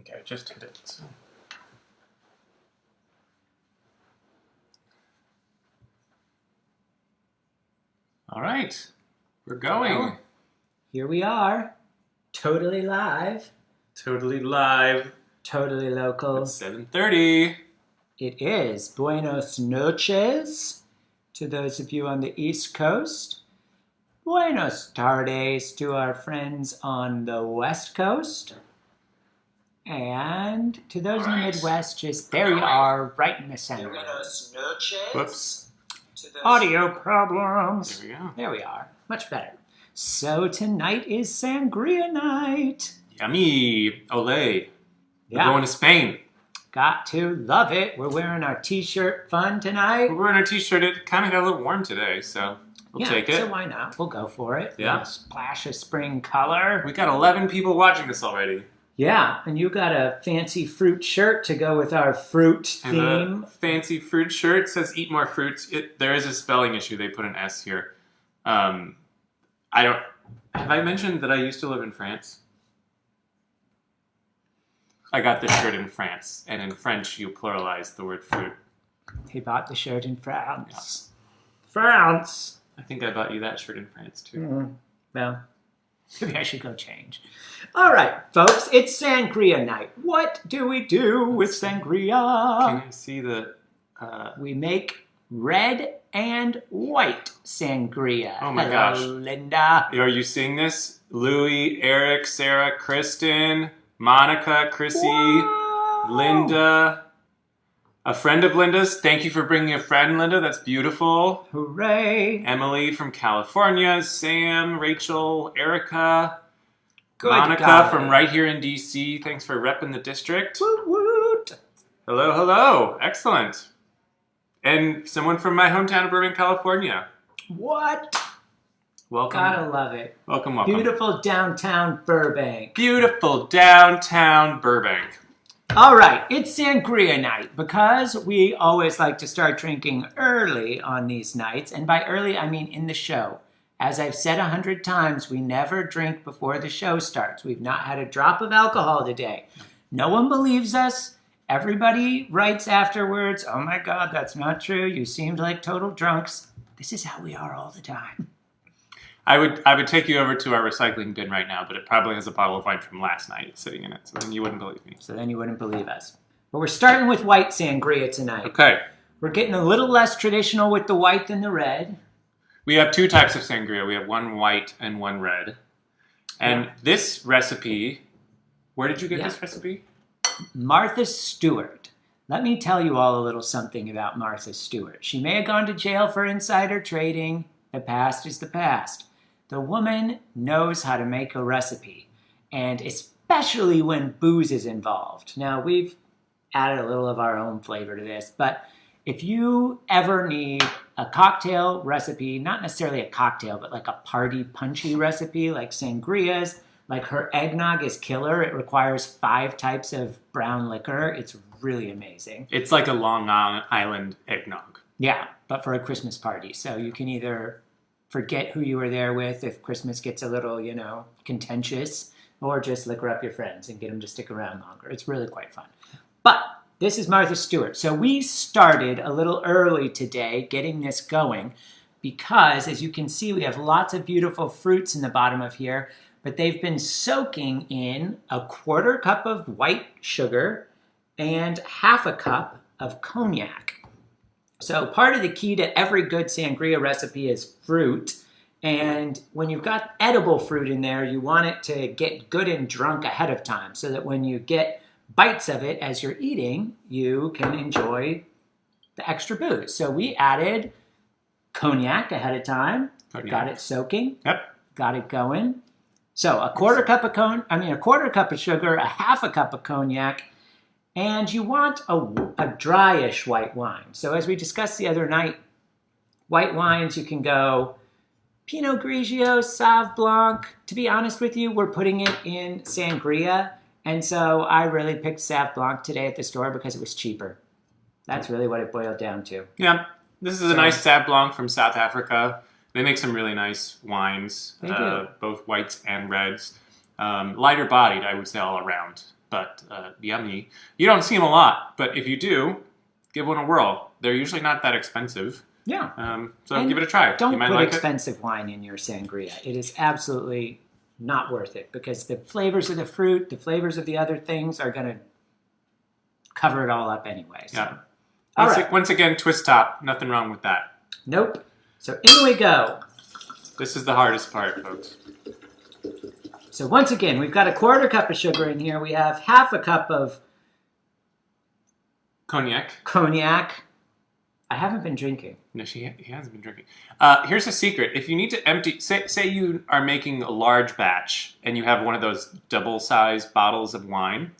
Okay, I just hit it. All right, we're going. Well, here we are, totally live, Totally live. totally local. It's 7:30. It is. Buenos noches to those of you on the East Coast. Buenos tardes to our friends on the West Coast. And to those in the Midwest, just there you are, right in the center. Buenos noches. Whoops. Audio problems. There we go. There we are. Much better. So tonight is Sangria night. Yummy. Olé. Yeah. We're going to Spain. Got to love it. We're wearing our t-shirt fun tonight. We're wearing our t-shirt. It kind of got a little warm today, so we'll take it. So why not? We'll go for it. Yeah. A splash of spring color. We got 11 people watching this already. Yeah, and you got a fancy fruit shirt to go with our fruit And theme. a fancy fruit shirt says "Eat more fruits." There is a spelling issue. They put an S here. I don't. Have I mentioned that I used to live in France? I got this shirt in France, and in French you pluralize the word fruit. He bought the shirt in France. France. I think I bought you that shirt in France too. Mm-hmm. Well, maybe I should go change. All right, folks, it's Sangria night. What do we do with Sangria? Can you see the? We make red and white Sangria. Oh my Hello, gosh. Linda. Are you seeing this? Louis, Eric, Sarah, Kristen, Monica, Chrissy, Wow. Linda. A friend of Linda's. Thank you for bringing a friend, Linda. That's beautiful. Hooray. Emily from California. Sam, Rachel, Erica. Good Monica golly. from right here in D.C. Thanks for repping the district. Woot woot. Hello, hello. Excellent. And someone from my hometown of Burbank, California. What? Welcome. Gotta love it. Welcome, welcome. Beautiful downtown Burbank. Beautiful downtown Burbank. All right, it's Sangria night because we always like to start drinking early on these nights. And by early, I mean in the show. As I've said 100 times, we never drink before the show starts. We've not had a drop of alcohol today. No one believes us. Everybody writes afterwards, "Oh my God, that's not true. You seemed like total drunks." This is how we are all the time. I would take you over to our recycling bin right now, but it probably has a bottle of wine from last night sitting in it, so then you wouldn't believe me. So then you wouldn't believe us. But we're starting with white Sangria tonight. Okay. We're getting a little less traditional with the white than the red. We have two types of sangria. We have one white and one red. And this recipe, where did you get this recipe? Martha Stewart. Let me tell you all a little something about Martha Stewart. She may have gone to jail for insider trading. The past is the past. The woman knows how to make a recipe, and especially when booze is involved. Now, we've added a little of our own flavor to this, but if you ever need a cocktail recipe, not necessarily a cocktail, but like a party punchy recipe like sangrias, like her eggnog is killer. It requires 5 types of brown liquor. It's really amazing. It's like a Long Island eggnog. Yeah, but for a Christmas party. So you can either forget who you were there with if Christmas gets a little, contentious, or just liquor up your friends and get them to stick around longer. It's really quite fun. But this is Martha Stewart. So we started a little early today getting this going because, as you can see, we have lots of beautiful fruits in the bottom of here, but they've been soaking in a 1/4 cup of white sugar and 1/2 cup of cognac. So part of the key to every good sangria recipe is fruit. And when you've got edible fruit in there, you want it to get good and drunk ahead of time so that when you get bites of it as you're eating, you can enjoy the extra booze. So we added cognac ahead of time, got it soaking, got it going. So a 1/4 cup of a 1/4 cup of sugar, 1/2 cup of cognac, and you want a dryish white wine. So as we discussed the other night, white wines, you can go Pinot Grigio, Sauv Blanc. To be honest with you, we're putting it in sangria. And so I really picked Sauv Blanc today at the store because it was cheaper. That's really what it boiled down to. Yeah, this is a nice Sauv Blanc from South Africa. They make some really nice wines, They do. Both whites and reds. Lighter bodied, I would say, all around. but yummy. You don't see them a lot, but if you do, give one a whirl. They're usually not that expensive. Yeah. So And give it a try. Don't You might put like expensive wine in your sangria. It is absolutely not worth it because the flavors of the fruit, the flavors of the other things are going to cover it all up anyway. So. Yeah. All right. Once again, twist top. Nothing wrong with that. Nope. So in we go. This is the hardest part, folks. So once again, we've got a 1/4 cup of sugar in here. We have 1/2 cup of Cognac. I haven't been drinking. No, he hasn't been drinking. Here's a secret. If you need to empty, say you are making a large batch and you have one of those double-sized bottles of wine,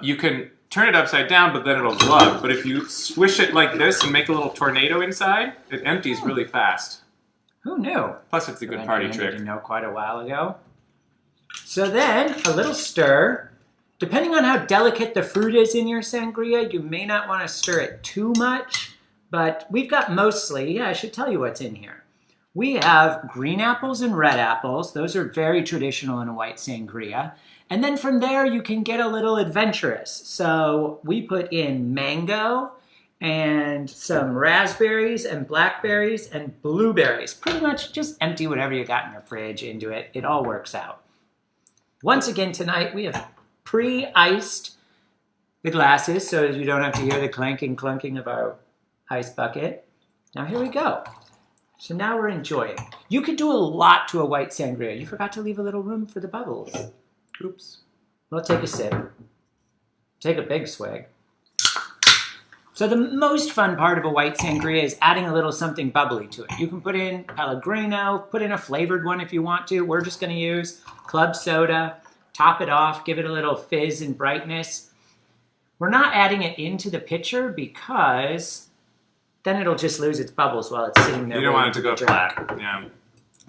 you can turn it upside down, but then it'll glug. But if you swish it like this and make a little tornado inside, it empties really fast. Who knew? Plus, it's a good party trick. I didn't know quite a while ago. So then, a little stir. Depending on how delicate the fruit is in your sangria, you may not want to stir it too much. But we've got mostly, I should tell you what's in here. We have green apples and red apples. Those are very traditional in a white sangria. And then from there, you can get a little adventurous. So we put in mango and some raspberries and blackberries and blueberries. Pretty much just empty whatever you got in your fridge into it. It all works out. Once again tonight, we have pre-iced the glasses so you don't have to hear the clanking, clunking of our ice bucket. Now here we go. So now we're enjoying. You could do a lot to a white sangria. You forgot to leave a little room for the bubbles. Oops. Well, take a sip. Take a big swig. So the most fun part of a white sangria is adding a little something bubbly to it. You can put in Pellegrino, put in a flavored one if you want to. We're just going to use club soda, top it off, give it a little fizz and brightness. We're not adding it into the pitcher because then it'll just lose its bubbles while it's sitting there. You don't want it to go flat. Yeah.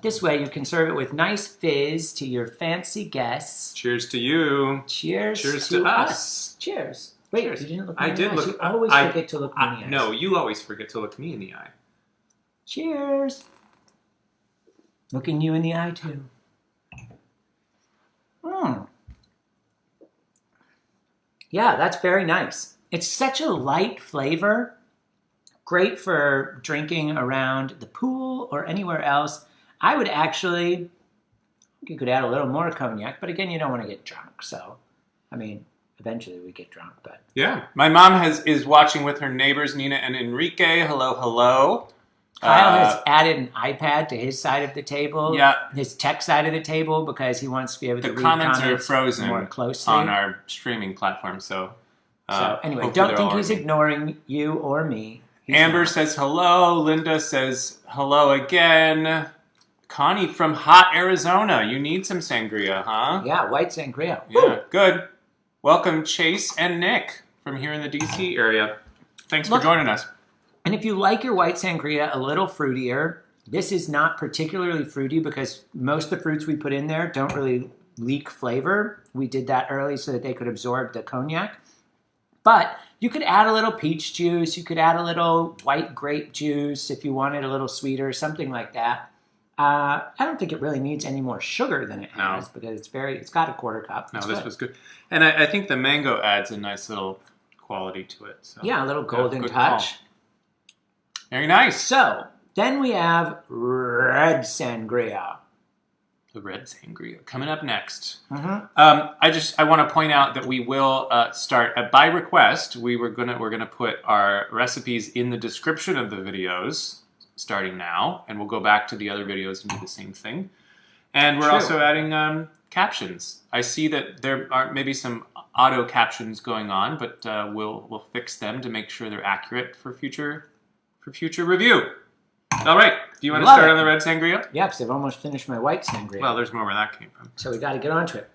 This way you can serve it with nice fizz to your fancy guests. Cheers to you. Cheers to us. Cheers. Wait, Cheers. you didn't look me I in did the eyes. look. You always forget to look me in the eyes. No, you always forget to look me in the eye. Cheers. Looking you in the eye, too. Yeah, that's very nice. It's such a light flavor. Great for drinking around the pool or anywhere else. I would actually, you could add a little more cognac, but again, you don't want to get drunk. So, I mean, eventually we get drunk, but. Yeah. My mom is watching with her neighbors, Nina and Enrique. Hello, hello. Kyle has added an iPad to his side of the table. Yeah. His tech side of the table because he wants to be able to read comments are frozen more closely on our streaming platform. So anyway, hopefully don't they're think all he's working. ignoring you or me. He's Amber not. says hello. Linda says hello again. Connie from hot Arizona. You need some sangria, huh? Yeah, white sangria. Yeah, good. Welcome Chase and Nick from here in the DC area. Thanks for joining us. And if you like your white sangria a little fruitier, this is not particularly fruity because most of the fruits we put in there don't really leak flavor. We did that early so that they could absorb the cognac. But you could add a little peach juice. You could add a little white grape juice if you wanted a little sweeter, something like that. I don't think it really needs any more sugar than it has because it's got a 1/4 cup. No, this was good. And I think the mango adds a nice little quality to it. So. Yeah, a little golden good touch. call. Very nice. So, then we have red sangria. The red sangria coming up next. Mm-hmm. I want to point out that we will start by request. We're gonna put our recipes in the description of the videos starting now, and we'll go back to the other videos and do the same thing. And we're also adding captions. I see that there are maybe some auto captions going on, but we'll fix them to make sure they're accurate for future review. All right. Do you want to start on the red sangria? Yeah, because I've almost finished my white sangria. Well, there's more where that came from. So we got to get onto it.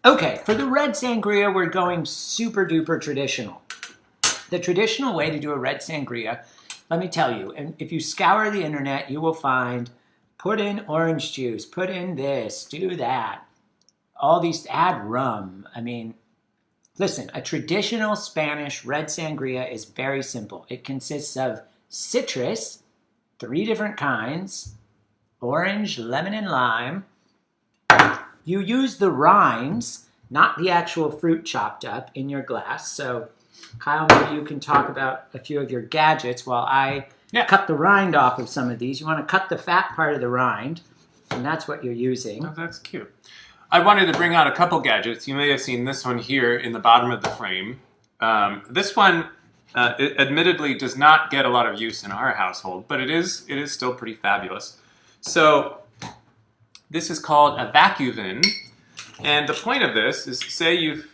Okay, for the red sangria, we're going super duper traditional. The traditional way to do a red sangria, let me tell you, and if you scour the internet, you will find put in orange juice, put in this, do that. All these, add rum. I mean, listen, a traditional Spanish red sangria is very simple. It consists of citrus, 3 different kinds, orange, lemon, and lime. You use the rinds, not the actual fruit chopped up, in your glass. So, Kyle, maybe you can talk about a few of your gadgets while I cut the rind off of some of these. You want to cut the fat part of the rind, and that's what you're using. Oh, that's cute. I wanted to bring out a couple gadgets. You may have seen this one here in the bottom of the frame. This one, it admittedly, does not get a lot of use in our household, but it is still pretty fabulous. So this is called a vacuum. And the point of this is, say you've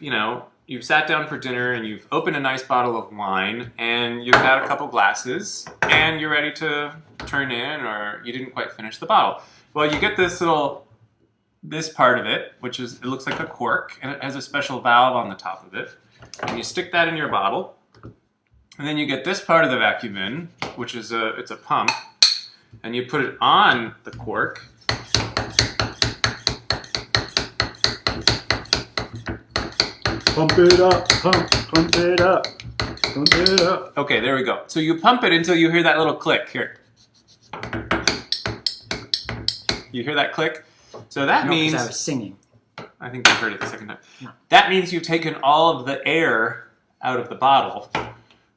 sat down for dinner and you've opened a nice bottle of wine and you've had a couple glasses and you're ready to turn in, or you didn't quite finish the bottle. Well, you get this part of it, which is, it looks like a cork, and it has a special valve on the top of it. And you stick that in your bottle. And then you get this part of the vacuum in, which is it's a pump, and you put it on the cork. Pump it up, pump it up, pump it up. Okay, there we go. So you pump it until you hear that little click here. You hear that click? So that means... I was singing. I think you heard it the second time. No. That means you've taken all of the air out of the bottle,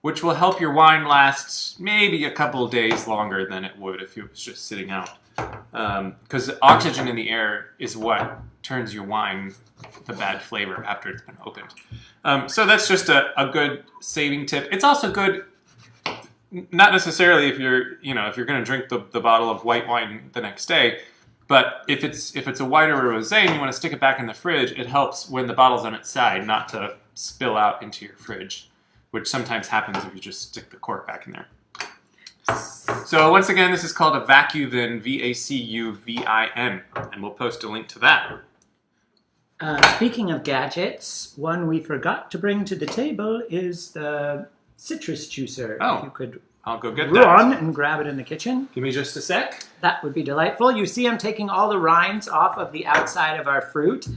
which will help your wine last maybe a couple of days longer than it would if it was just sitting out. Because oxygen in the air is what turns your wine the bad flavor after it's been opened. So that's just a good saving tip. It's also good, not necessarily if you're going to drink the bottle of white wine the next day, but if it's a white or a rosé and you want to stick it back in the fridge, it helps when the bottle's on its side not to spill out into your fridge, which sometimes happens if you just stick the cork back in there. So once again, this is called a vacuum, VACUVIN, and we'll post a link to that. Speaking of gadgets, one we forgot to bring to the table is the citrus juicer. Oh, if you could I'll go get that. run and grab it in the kitchen. Give me just a sec. That would be delightful. You see I'm taking all the rinds off of the outside of our fruit,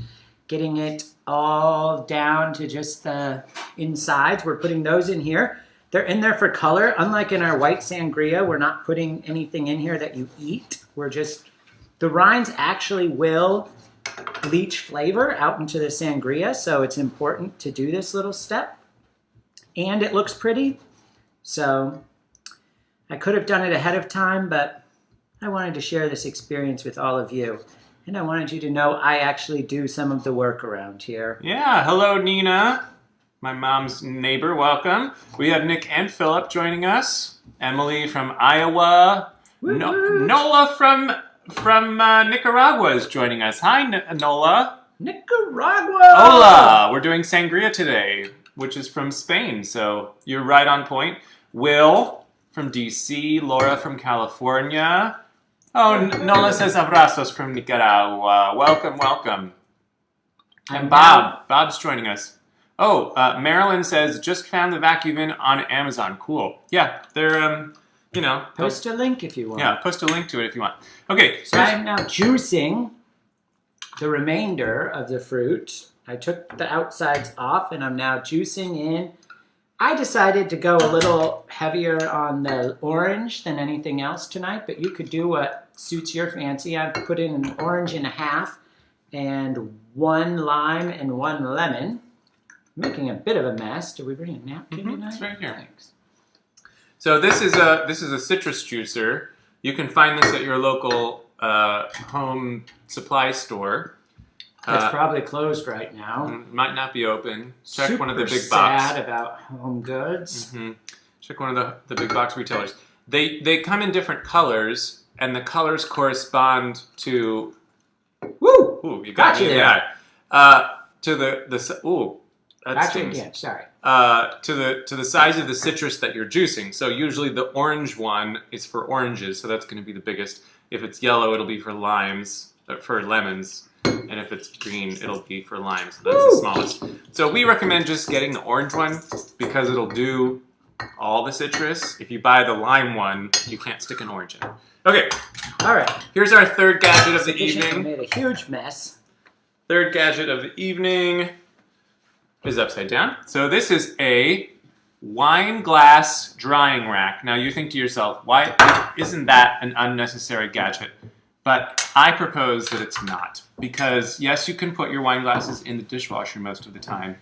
getting it all down to just the insides. We're putting those in here. They're in there for color. Unlike in our white sangria, we're not putting anything in here that you eat. The rinds actually will bleach flavor out into the sangria, so it's important to do this little step. And it looks pretty, so I could have done it ahead of time, but I wanted to share this experience with all of you. And I wanted you to know I actually do some of the work around here. Yeah, hello Nina, my mom's neighbor, welcome. We have Nick and Philip joining us. Emily from Iowa. Nola from Nicaragua is joining us. Hi, Nola. Nicaragua! Hola! We're doing sangria today, which is from Spain, so you're right on point. Will from DC, Laura from California. Oh, Nola says abrazos from Nicaragua. Welcome, welcome. And Bob's joining us. Oh, Marilyn says, just found the vacuum on Amazon. Cool. Yeah, they're, Post a link if you want. Yeah, post a link to it if you want. Okay, so I'm now juicing the remainder of the fruit. I took the outsides off and I'm now juicing in. I decided to go a little heavier on the orange than anything else tonight, but you could do what suits your fancy. I've put in an orange and a half and 1 lime and 1 lemon. I'm making a bit of a mess. Did we bring a napkin tonight? It's right here. Thanks. So this is a citrus juicer. You can find this at your local home supply store. It's probably closed right now. Might not be open. Check Super one of the big box. sad about home goods. Mm-hmm. Check one of the big box retailers. They come in different colors, and the colors correspond to. Woo! Ooh, you got me. there. Yeah. To the ooh. That Actually, stings. yeah, sorry. To the size of the citrus that you're juicing. So usually the orange one is for oranges, so that's going to be the biggest. If it's yellow, it'll be for lemons. And if it's green, it'll be for limes. So that's the smallest. So we recommend just getting the orange one because it'll do all the citrus. If you buy the lime one, you can't stick an orange in it. Okay. All right. Here's our third gadget of the I evening. made a huge mess. Third gadget of the evening is upside down. So this is a wine glass drying rack. Now you think to yourself, why isn't that an unnecessary gadget? But I propose that it's not. Because, yes, you can put your wine glasses in the dishwasher most of the time.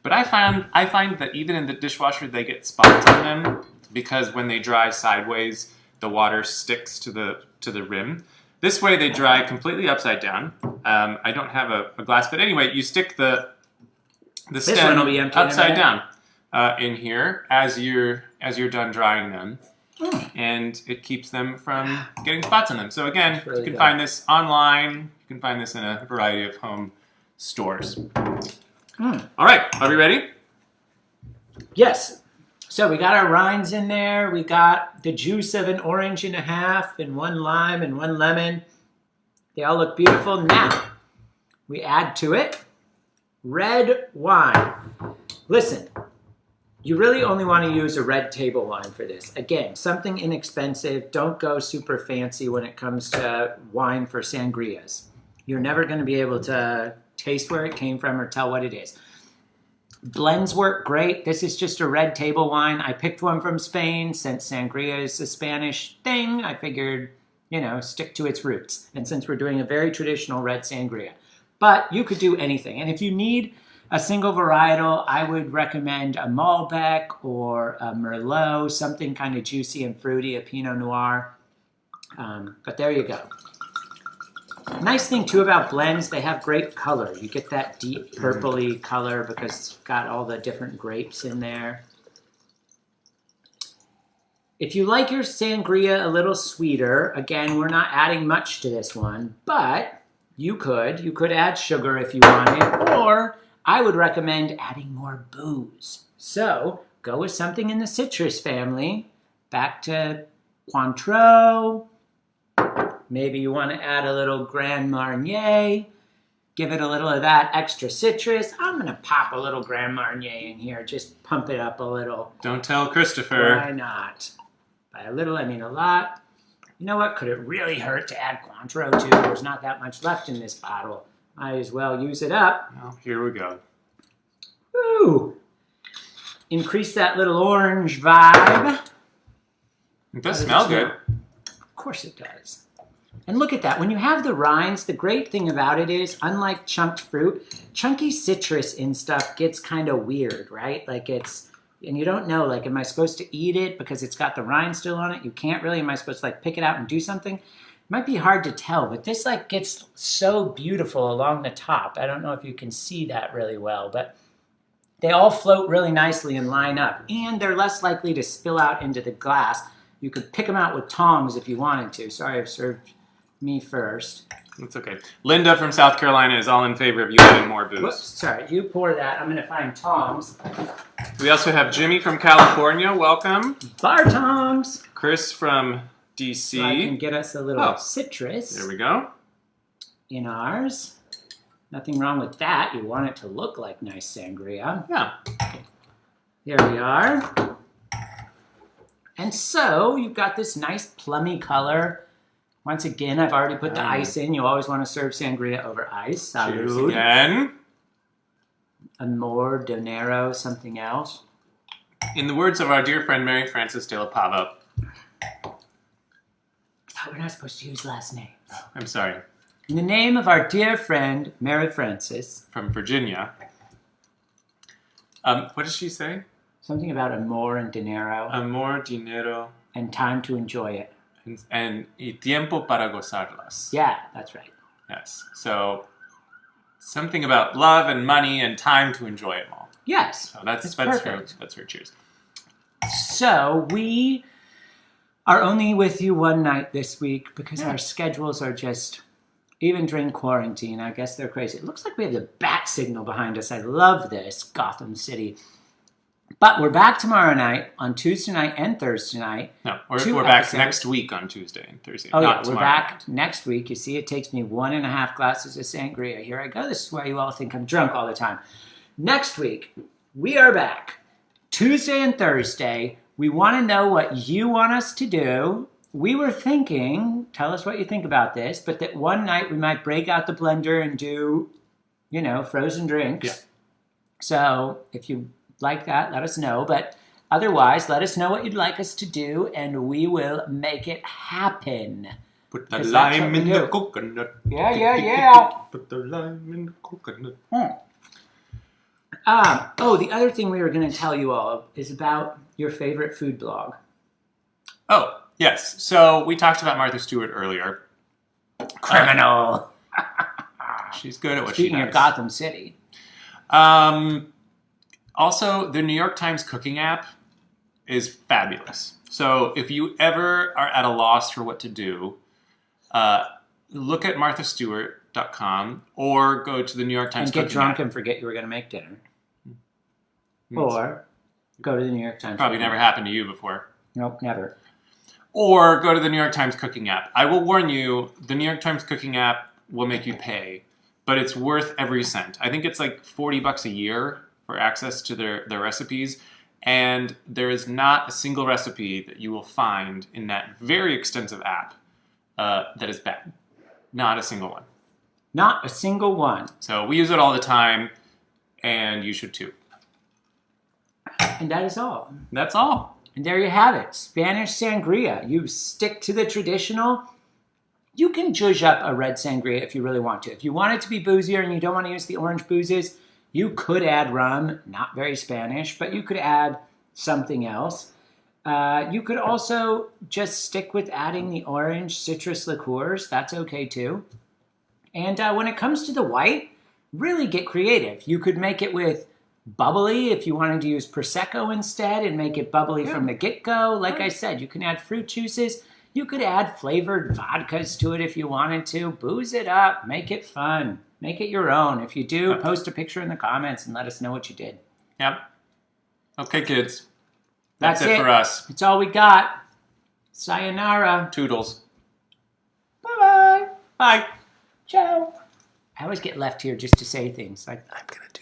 But I find that even in the dishwasher, they get spots on them because when they dry sideways, the water sticks to the rim. This way, they dry completely upside down. I don't have a glass, but anyway, you stick the stem upside down in here as you're done drying them. And it keeps them from getting spots on them. So again, really you can find this online. You can find this in a variety of home stores. All right, are we ready? Yes. So we got our rinds in there. We got the juice of an orange and a half, and 1 lime and 1 lemon. They all look beautiful. Now, we add to it red wine. Listen. You really only want to use a red table wine for this. Again, something inexpensive. Don't go super fancy when it comes to wine for sangrias. You're never going to be able to taste where it came from or tell what it is. Blends work great. This is just a red table wine. I picked one from Spain. Since sangria is a Spanish thing, I figured, stick to its roots. And since we're doing a very traditional red sangria. But you could do anything. And if you need a single varietal, I would recommend a Malbec or a Merlot, something kind of juicy and fruity, a Pinot Noir. But there you go. Nice thing too about blends, they have great color. You get that deep purpley color because it's got all the different grapes in there. If you like your sangria a little sweeter, again, we're not adding much to this one, but you could add sugar if you wanted, or I would recommend adding more booze. So go with something in the citrus family. Back to Cointreau. Maybe you want to add a little Grand Marnier. Give it a little of that extra citrus. I'm going to pop a little Grand Marnier in here. Just pump it up a little. Don't tell Christopher. Why not? By a little, I mean a lot. You know what? Could it really hurt to add Cointreau too? There's not that much left in this bottle. Might as well use it up. Well, here we go. Woo! Increase that little orange vibe. It does smell good. Of course it does. And look at that. When you have the rinds, the great thing about it is, unlike chunked fruit, chunky citrus in stuff gets kind of weird, right? And you don't know, am I supposed to eat it because it's got the rind still on it? You can't really. Am I supposed to pick it out and do something? Might be hard to tell, but this gets so beautiful along the top. I don't know if you can see that really well, but they all float really nicely and line up, and they're less likely to spill out into the glass. You could pick them out with tongs if you wanted to. Sorry, I've served me first. That's okay. Linda from South Carolina is all in favor of you adding more booze. Whoops, sorry, you pour that. I'm going to find tongs. We also have Jimmy from California. Welcome. Bar tongs. Chris from DC. So I can get us a little citrus. There we go. In ours. Nothing wrong with that. You want it to look like nice sangria. Yeah. Here we are. And so you've got this nice plummy color. Once again, I've already put the ice in. You always want to serve sangria over ice. Salud. Cheers again. Amor, Donero, something else. In the words of our dear friend Mary Frances de la Pava. I thought we're not supposed to use last names. I'm sorry. In the name of our dear friend Mary Frances. From Virginia. What did she say? Something about amor and dinero. Amor, dinero. And time to enjoy it. And y tiempo para gozarlas. Yeah, that's right. Yes. So something about love and money and time to enjoy it all. Yes. So that's her cheers. So we are only with you one night this week because our schedules are just, even during quarantine, I guess they're crazy. It looks like we have the bat signal behind us. I love this, Gotham City. But we're back tomorrow night, on Tuesday night and Thursday night. No, we're back next week on Tuesday and Thursday. Oh, yeah, we're back next week. You see, it takes me 1.5 glasses of sangria. Here I go. This is why you all think I'm drunk all the time. Next week, we are back. Tuesday and Thursday. We want to know what you want us to do. We were thinking, tell us what you think about this, but that one night we might break out the blender and do, frozen drinks. Yeah. So if you like that, let us know. But otherwise, let us know what you'd like us to do, and we will make it happen. Put the 'Cause that's lime what in we the do. coconut. Yeah. Put the lime in the coconut. The other thing we were going to tell you all is about your favorite food blog. Oh, yes. So we talked about Martha Stewart earlier. Criminal. She's good at what Speaking she does. of Gotham City. Also, the New York Times cooking app is fabulous. So if you ever are at a loss for what to do, look at marthastewart.com or go to the New York Times And get cooking drunk app. and forget you were going to make dinner. Or go to the New York Times. Probably never happened to you before. Nope, never. Or go to the New York Times cooking app. I will warn you, the New York Times cooking app will make you pay, but it's worth every cent. I think it's like $40 a year for access to their recipes, and there is not a single recipe that you will find in that very extensive app that is bad. Not a single one. Not a single one. So we use it all the time, and you should too. And that is all. That's all. And there you have it. Spanish sangria. You stick to the traditional. You can zhuzh up a red sangria if you really want to. If you want it to be boozier and you don't want to use the orange boozes, you could add rum. Not very Spanish, but you could add something else. You could also just stick with adding the orange citrus liqueurs. That's okay too. And when it comes to the white, really get creative. You could make it with bubbly if you wanted to use Prosecco instead and make it bubbly from the get-go. Like I said, you can add fruit juices. You could add flavored vodkas to it if you wanted to. Booze it up. Make it fun. Make it your own. If you do, post a picture in the comments and let us know what you did. Yep. Okay, kids. That's it for us. It's all we got. Sayonara. Toodles. Bye-bye. Bye. Ciao. I always get left here just to say things. I'm going to do